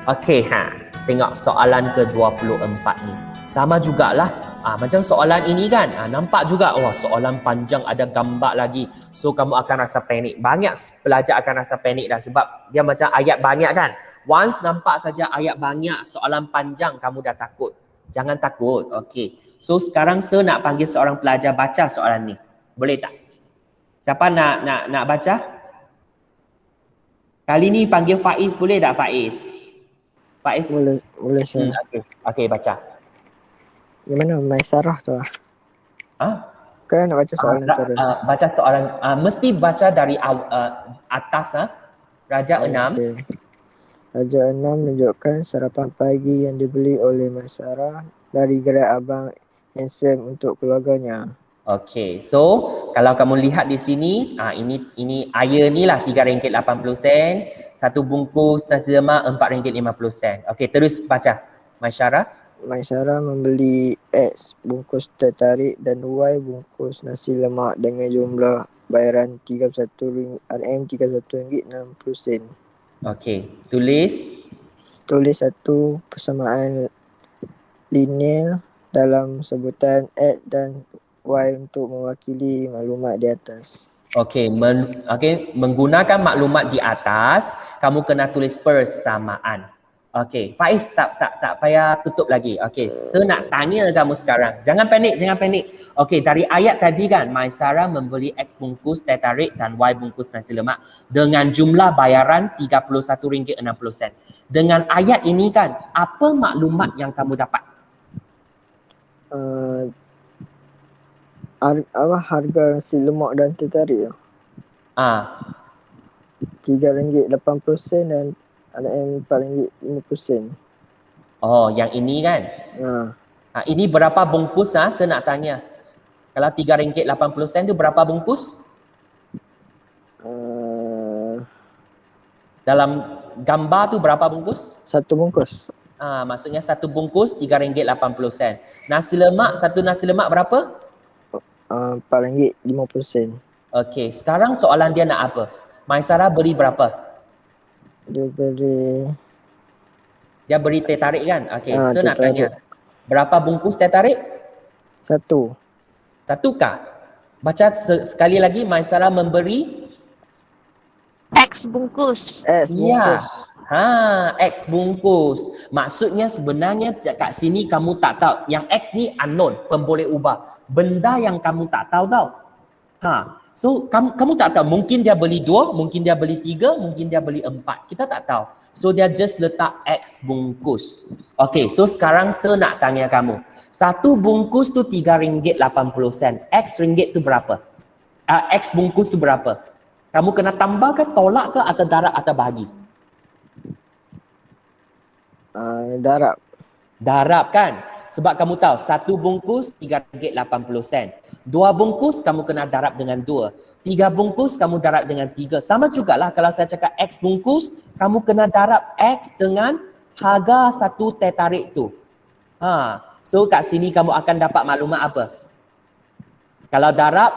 Okey, tengok soalan ke-24 ni. Sama jugalah. Macam soalan ini kan. Nampak juga, wah soalan panjang, ada gambar lagi. So kamu akan rasa panik. Banyak pelajar akan rasa panik dah sebab dia macam ayat banyak kan. Once nampak saja ayat banyak, soalan panjang, kamu dah takut. Jangan takut. Okey. So sekarang saya nak panggil seorang pelajar baca soalan ni. Boleh tak? Siapa nak baca? Kali ni panggil Faiz, boleh tak Faiz? Faiz? Boleh sir. Okey, baca. Gimana Maisarah tu? Kan nak baca soalan terus. Baca soalan, mesti baca dari atas. Raja 6. Okay. Raja 6 menunjukkan sarapan pagi yang dibeli oleh Maisarah dari gerai abang Handsome untuk keluarganya. Okey, so kalau kamu lihat di sini, ini air ni lah RM3.80. Satu bungkus nasi lemak RM4.50. Okey, terus baca. Maisarah membeli X bungkus teh tarik dan Y bungkus nasi lemak dengan jumlah bayaran RM31.60. Okey, tulis satu persamaan linear dalam sebutan X dan Y untuk mewakili maklumat di atas. Okey, menggunakan maklumat di atas, kamu kena tulis persamaan. Okey, Faiz tak payah tutup lagi. Okey, saya nak tanya kamu sekarang. Jangan panik. Okey, dari ayat tadi kan, Maisarah membeli X bungkus teh tarik dan Y bungkus nasi lemak dengan jumlah bayaran RM31.60. Dengan ayat ini kan, apa maklumat yang kamu dapat? Harga nasi lemak dan teh tarik RM3.80 dan RM4.50. Oh, yang ini kan? Ini berapa bungkus saya nak tanya. Kalau RM3.80 tu berapa bungkus? Dalam gambar tu berapa bungkus? Satu bungkus. Maksudnya satu bungkus RM3.80. Satu nasi lemak berapa? RM4.50. Okey, sekarang soalan dia nak apa? Maisarah beri berapa? Dia beri teh tarik kan? Okey, saya nak tanya. Berapa bungkus teh tarik? Satu. Satu kah? Baca sekali lagi, Maisarah memberi X bungkus. Ya. X bungkus. Maksudnya sebenarnya kat sini kamu tak tahu. Yang X ni unknown, boleh ubah. Benda yang kamu tak tahu tau. So kamu tak tahu. Mungkin dia beli 2, mungkin dia beli 3, mungkin dia beli 4. Kita tak tahu. So dia just letak X bungkus. Okay, so sekarang saya nak tanya kamu. Satu bungkus tu RM3.80. X ringgit tu berapa? X bungkus tu berapa? Kamu kena tambah ke, tolak ke, atau darab atau bahagi? Darab. Darab kan? Sebab kamu tahu, satu bungkus RM3.80. 2 bungkus kamu kena darab dengan 2. 3 bungkus kamu darab dengan 3. Sama jugalah kalau saya cakap X bungkus, kamu kena darab X dengan harga satu teh tarik tu. So kat sini kamu akan dapat maklumat apa? Kalau darab,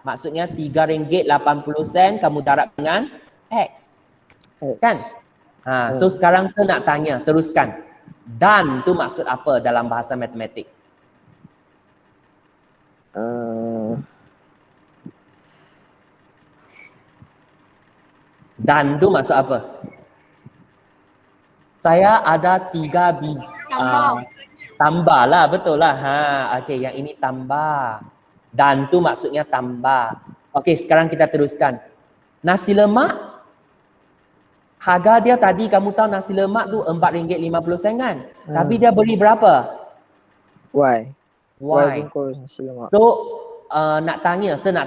maksudnya RM3.80 kamu darab dengan X. Kan? So sekarang saya nak tanya, teruskan. Dan tu maksud apa dalam bahasa matematik? Dan tu maksud apa? Saya ada 3 biji. Tambah lah, betul lah. Okey, yang ini tambah. Dan tu maksudnya tambah. Okey, sekarang kita teruskan. Nasi lemak, harga dia tadi kamu tahu nasi lemak tu RM4.50 kan? Tapi dia beli berapa? Y bungkus nasi lemak. So, saya nak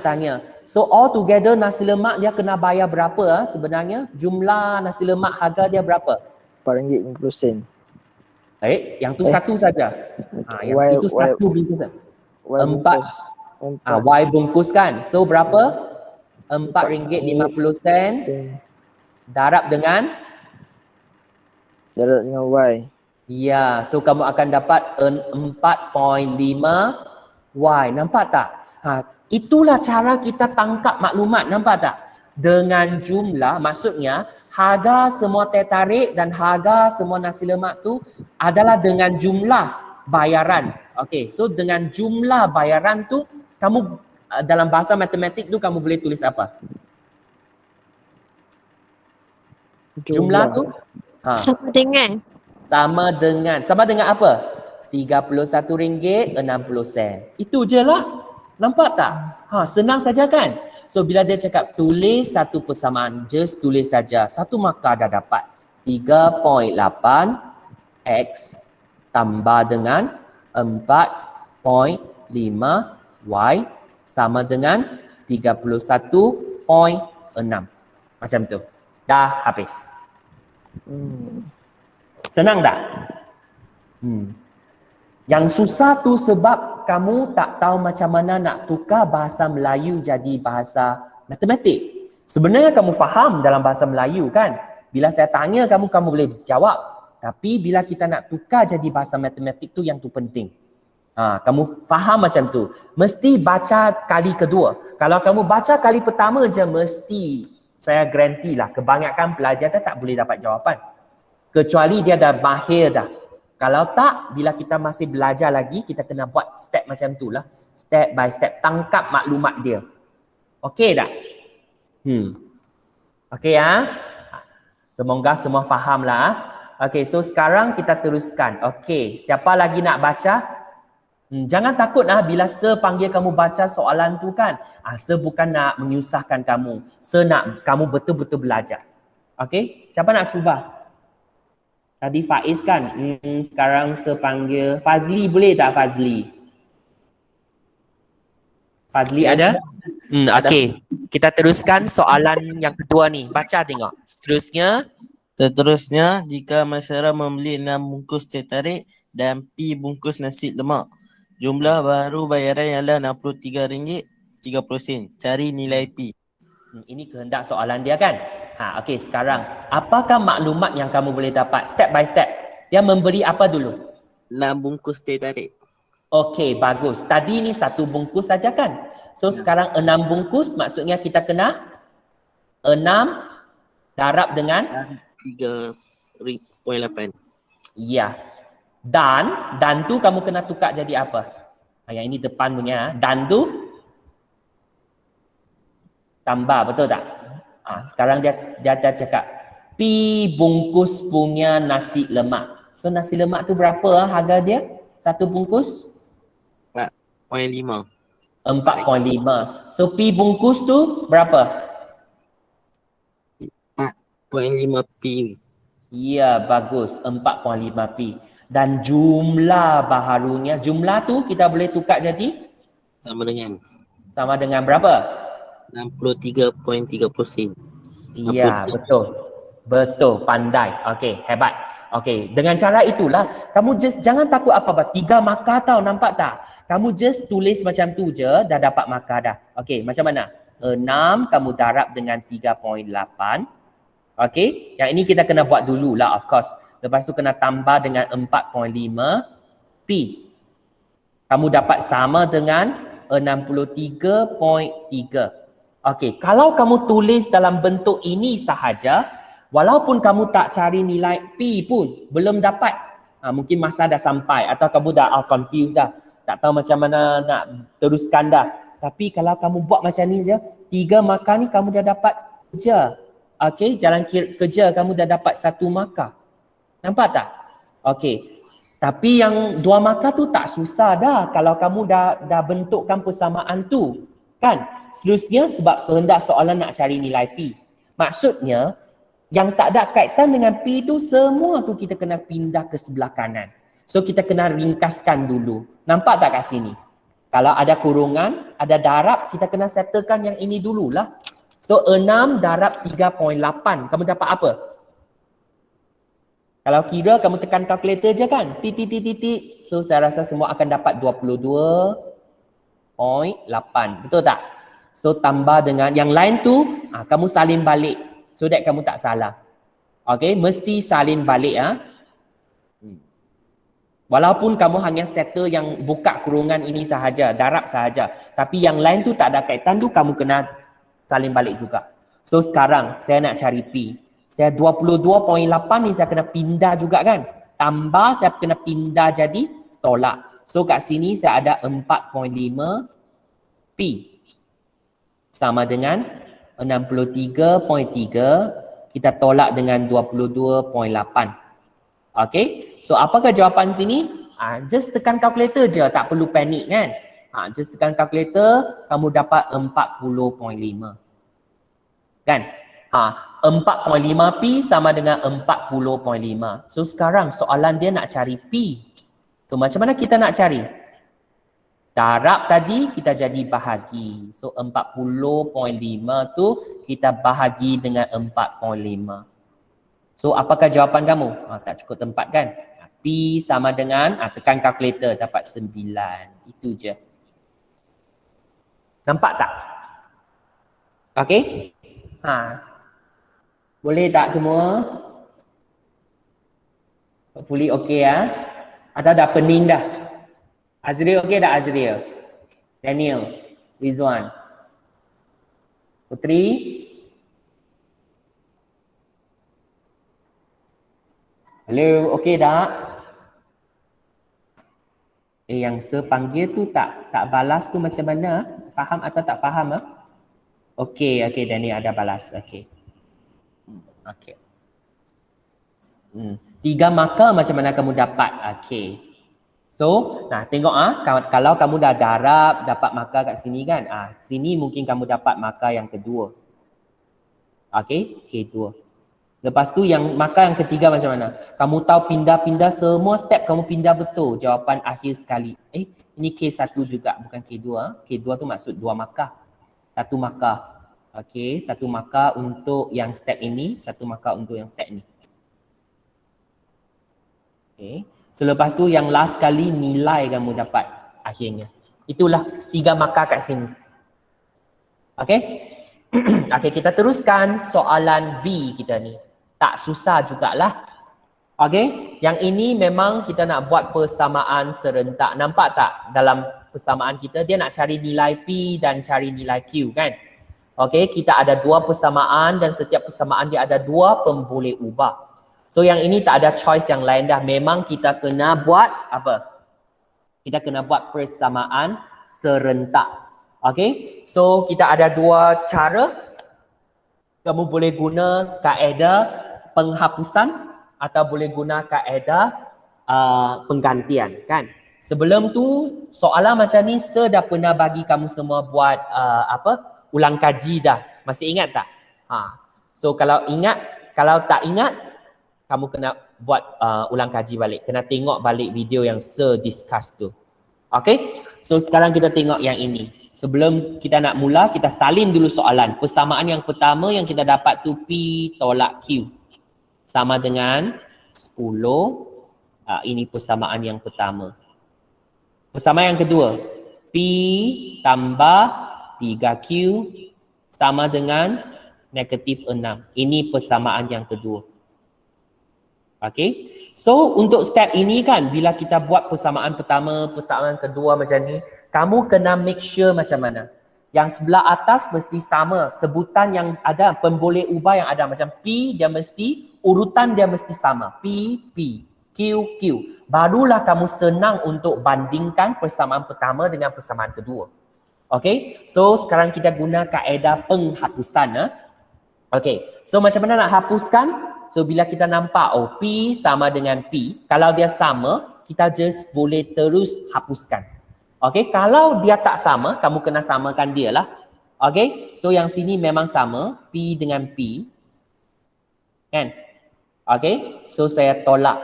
tanya. So, all together nasi lemak dia kena bayar berapa sebenarnya? Jumlah nasi lemak harga dia berapa? RM4.50. Yang tu satu saja. Yang itu satu bungkus. Y bungkus kan? So, berapa? RM4.50. Darab dengan Y. Ya, so kamu akan dapat 4.5 Y. Nampak tak? Itulah cara kita tangkap maklumat. Nampak tak? Dengan jumlah, maksudnya harga semua teh tarik dan harga semua nasi lemak tu adalah dengan jumlah bayaran. Okey, so dengan jumlah bayaran tu kamu dalam bahasa matematik tu kamu boleh tulis apa? Jumlah tu Sama dengan. sama dengan apa? RM31.60. Itu je lah. Nampak tak? Senang saja kan? So bila dia cakap tulis satu persamaan, just tulis saja. Satu markah dah dapat. 3.8 X tambah dengan 4.5 Y sama dengan 31.6. Macam tu. Dah habis. Senang tak? Yang susah tu sebab kamu tak tahu macam mana nak tukar bahasa Melayu jadi bahasa matematik. Sebenarnya kamu faham dalam bahasa Melayu kan? Bila saya tanya kamu boleh jawab. Tapi bila kita nak tukar jadi bahasa matematik tu yang tu penting. Kamu faham macam tu. Mesti baca kali kedua. Kalau kamu baca kali pertama je mesti saya garanti lah kebanyakan pelajar tak boleh dapat jawapan. Kecuali dia dah mahir dah. Kalau tak, bila kita masih belajar lagi, kita kena buat step macam tu lah. Step by step. Tangkap maklumat dia. Okey tak? Okey ya? Semoga semua faham lah. Okey, so sekarang kita teruskan. Okey, siapa lagi nak baca? Jangan takut bila Sir panggil kamu baca soalan tu kan. Sir bukan nak menyusahkan kamu. Sir nak kamu betul-betul belajar. Okey, siapa nak cuba? Tadi Faiz kan? Sekarang Sir panggil Fazli, boleh tak Fazli? Fazli ada? Okey, kita teruskan soalan yang kedua ni. Baca tengok. Seterusnya, jika masyarakat membeli 6 bungkus teh tarik dan P bungkus nasi lemak, jumlah baru bayaran ialah RM63.30. Cari nilai P. Ini kehendak soalan dia kan? Okey, sekarang apakah maklumat yang kamu boleh dapat? Step by step. Dia memberi apa dulu? 6 bungkus teh tarik. Okey, bagus. Tadi ni 1 bungkus saja kan? So sekarang 6 bungkus maksudnya kita kena 6 darab dengan 3.8. ya. Dan tu kamu kena tukar jadi apa? Yang ini depan punya. Dan tu tambah, betul tak? Sekarang dia dah cakap P bungkus punya nasi lemak. So nasi lemak tu berapa harga dia? 1 bungkus? 4.5. 4.5. So P bungkus tu berapa? 4.5P. Ya, bagus. 4.5P. Dan jumlah baharunya, jumlah tu kita boleh tukar jadi? Sama dengan berapa? 63.30 sen. Ya, betul. Betul, pandai. Okey, hebat. Okey, dengan cara itulah, kamu just jangan takut apa-apa. 3 markah tau, nampak tak? Kamu just tulis macam tu je, dah dapat markah dah. Okey, macam mana? 6 kamu darab dengan 3.8. Okey, yang ini kita kena buat dulu lah, of course. Lepas tu kena tambah dengan 4.5P. Kamu dapat sama dengan 63.3. Okey, kalau kamu tulis dalam bentuk ini sahaja, walaupun kamu tak cari nilai P pun, belum dapat. Mungkin masa dah sampai atau kamu dah confused dah. Tak tahu macam mana nak teruskan dah. Tapi kalau kamu buat macam ni je, 3 markah ni kamu dah dapat je. Okey, jalan kerja kamu dah dapat 1 markah. Nampak tak? Okey. Tapi yang 2 markah tu tak susah dah kalau kamu dah bentukkan persamaan tu. Kan? Seterusnya sebab kehendak soalan nak cari nilai P. Maksudnya, yang tak ada kaitan dengan P tu semua tu kita kena pindah ke sebelah kanan. So kita kena ringkaskan dulu. Nampak tak kat sini? Kalau ada kurungan, ada darab, kita kena settlekan yang ini dululah. So 6 darab 3.8, kamu dapat apa? Kalau kira kamu tekan kalkulator je kan? Titik. So saya rasa semua akan dapat 22.8. Betul tak? So tambah dengan yang lain tu, kamu salin balik. So that kamu tak salah. Okay, mesti salin balik. Walaupun kamu hanya settle yang buka kurungan ini sahaja, darab sahaja. Tapi yang lain tu tak ada kaitan tu, kamu kena salin balik juga. So sekarang saya nak cari P. Saya 22.8 ni saya kena pindah juga kan. Tambah saya kena pindah jadi tolak. So kat sini saya ada 4.5 P sama dengan 63.3 kita tolak dengan 22.8. Okay, so apakah jawapan sini? Just tekan kalkulator je, tak perlu panik kan. Just tekan kalkulator, kamu dapat 40.5. Kan? 4.5 P sama dengan 40.5. So sekarang soalan dia nak cari P. So macam mana kita nak cari? Darab tadi kita jadi bahagi. So 40.5 tu kita bahagi dengan 4.5. So apakah jawapan kamu? Tak cukup tempat kan? P sama dengan, tekan kalkulator dapat 9. Itu je. Nampak tak? Okay? Boleh tak semua? Hopefully okay ya. Atau dah pening dah? Azriel okay tak Azriel? Daniel? Rizwan? Putri? Hello, okay tak? Yang panggil tu tak balas tu macam mana? Faham atau tak faham? Okay, Daniel ada balas. Okay. Okay. 3 markah macam mana kamu dapat? Okay. So, tengok kalau kamu dah darab dapat markah kat sini kan? Sini mungkin kamu dapat markah yang kedua. Okay, K2. Lepas tu yang markah yang ketiga macam mana? Kamu tahu pindah-pindah semua step kamu pindah betul. Jawapan akhir sekali. Ini K1 juga bukan K2. K2 tu maksud 2 markah. 1 markah. Okay, 1 markah untuk yang step ini, 1 markah untuk yang step ni. Okay. So lepas tu yang last kali nilai kamu dapat akhirnya. Itulah 3 markah kat sini. Okay. Okay, kita teruskan soalan B kita ni. Tak susah jugalah. Okay, yang ini memang kita nak buat persamaan serentak. Nampak tak dalam persamaan kita dia nak cari nilai P dan cari nilai Q kan? Okay, kita ada 2 persamaan dan setiap persamaan dia ada 2 pemboleh ubah. So yang ini tak ada choice yang lain dah. Memang kita kena buat apa? Kita kena buat persamaan serentak. Okay, so kita ada 2 cara. Kamu boleh guna kaedah penghapusan atau boleh guna kaedah penggantian kan. Sebelum tu soalan macam ni saya dah pernah bagi kamu semua buat ulang kaji dah. Masih ingat tak? So kalau ingat, kalau tak ingat kamu kena buat ulang kaji balik. Kena tengok balik video yang discuss tu. Okay? So sekarang kita tengok yang ini. Sebelum kita nak mula, kita salin dulu soalan. Persamaan yang pertama yang kita dapat tu P tolak Q. Sama dengan 10. Ini persamaan yang pertama. Persamaan yang kedua. P tambah 3Q sama dengan negatif 6. Ini persamaan yang kedua. Okay. So untuk step ini kan, bila kita buat persamaan pertama, persamaan kedua macam ni, kamu kena make sure macam mana. Yang sebelah atas mesti sama. Sebutan yang ada, pemboleh ubah yang ada. Macam P, dia mesti, urutan dia mesti sama. P, P, Q, Q. Barulah kamu senang untuk bandingkan persamaan pertama dengan persamaan kedua. Okay, so sekarang kita guna kaedah penghapusan. Okay, so macam mana nak hapuskan? So bila kita nampak, P sama dengan P, kalau dia sama, kita just boleh terus hapuskan. Okay, kalau dia tak sama, kamu kena samakan dia lah. Okay, so yang sini memang sama, P dengan P. Kan? Okay, so saya tolak.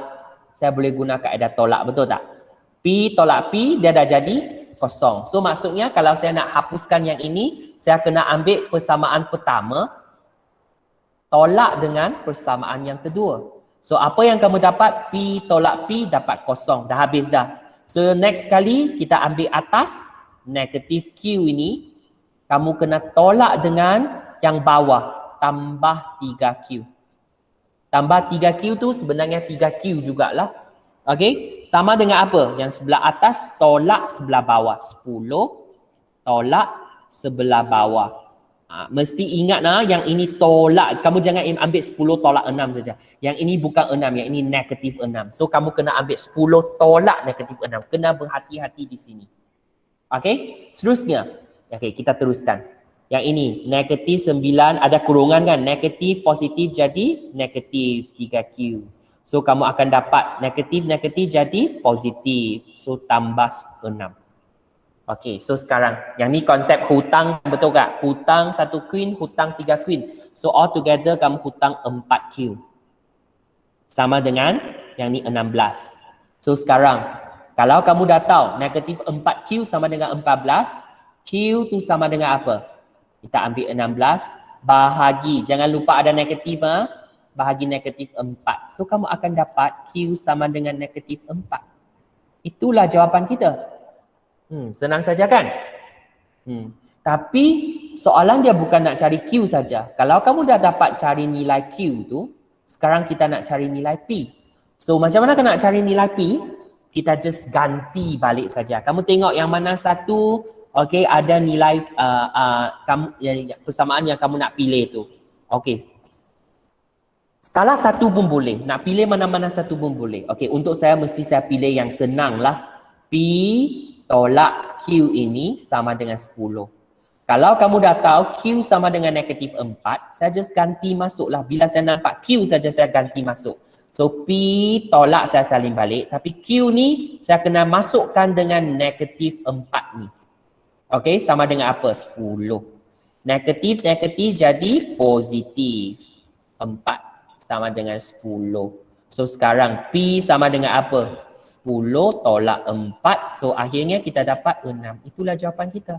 Saya boleh guna kaedah tolak, betul tak? P tolak P, dia dah jadi kosong. So maksudnya kalau saya nak hapuskan yang ini, saya kena ambil persamaan pertama, tolak dengan persamaan yang kedua. So apa yang kamu dapat? P tolak P dapat kosong. Dah habis dah. So next kali kita ambil atas, negatif Q ini, kamu kena tolak dengan yang bawah, tambah 3Q. Tambah 3Q tu sebenarnya 3Q jugalah. Okay, sama dengan apa? Yang sebelah atas tolak sebelah bawah. 10 tolak sebelah bawah. Mesti ingat yang ini tolak. Kamu jangan ambil 10 tolak 6 saja. Yang ini bukan 6, yang ini negatif 6. So kamu kena ambil 10 tolak negatif 6. Kena berhati-hati di sini. Okey, seterusnya. Okey, kita teruskan. Yang ini negatif 9 ada kurungan kan? Negatif positif jadi negatif 3Q. So kamu akan dapat negatif jadi positif. So tambah 6. Okey, so sekarang yang ni konsep hutang, betul tak? Hutang 1 queen, hutang 3 queen. So all together kamu hutang 4Q. Sama dengan yang ni 16. So sekarang kalau kamu dah tahu negatif 4Q sama dengan 14, Q tu sama dengan apa? Kita ambil 16 bahagi, jangan lupa ada negatif bahagi negatif 4. So kamu akan dapat Q sama dengan negatif 4. Itulah jawapan kita. Senang saja kan? Tapi soalan dia bukan nak cari Q saja. Kalau kamu dah dapat cari nilai Q tu, sekarang kita nak cari nilai P. So macam mana nak cari nilai P? Kita just ganti balik saja. Kamu tengok yang mana satu, okey, ada nilai persamaan yang kamu nak pilih tu. Okey. Salah satu pun boleh. Nak pilih mana-mana satu pun boleh. Okey, untuk saya mesti saya pilih yang senang lah. P tolak Q ini sama dengan 10. Kalau kamu dah tahu Q sama dengan negatif 4, saya just ganti masuklah. Bila saya nampak Q saja saya ganti masuk. So P tolak saya salin balik. Tapi Q ni saya kena masukkan dengan negatif 4 ni. Okey, sama dengan apa? 10. Negatif jadi positif. 4 sama dengan 10. So sekarang P sama dengan apa? 10 tolak 4. So akhirnya kita dapat 6. Itulah jawapan kita.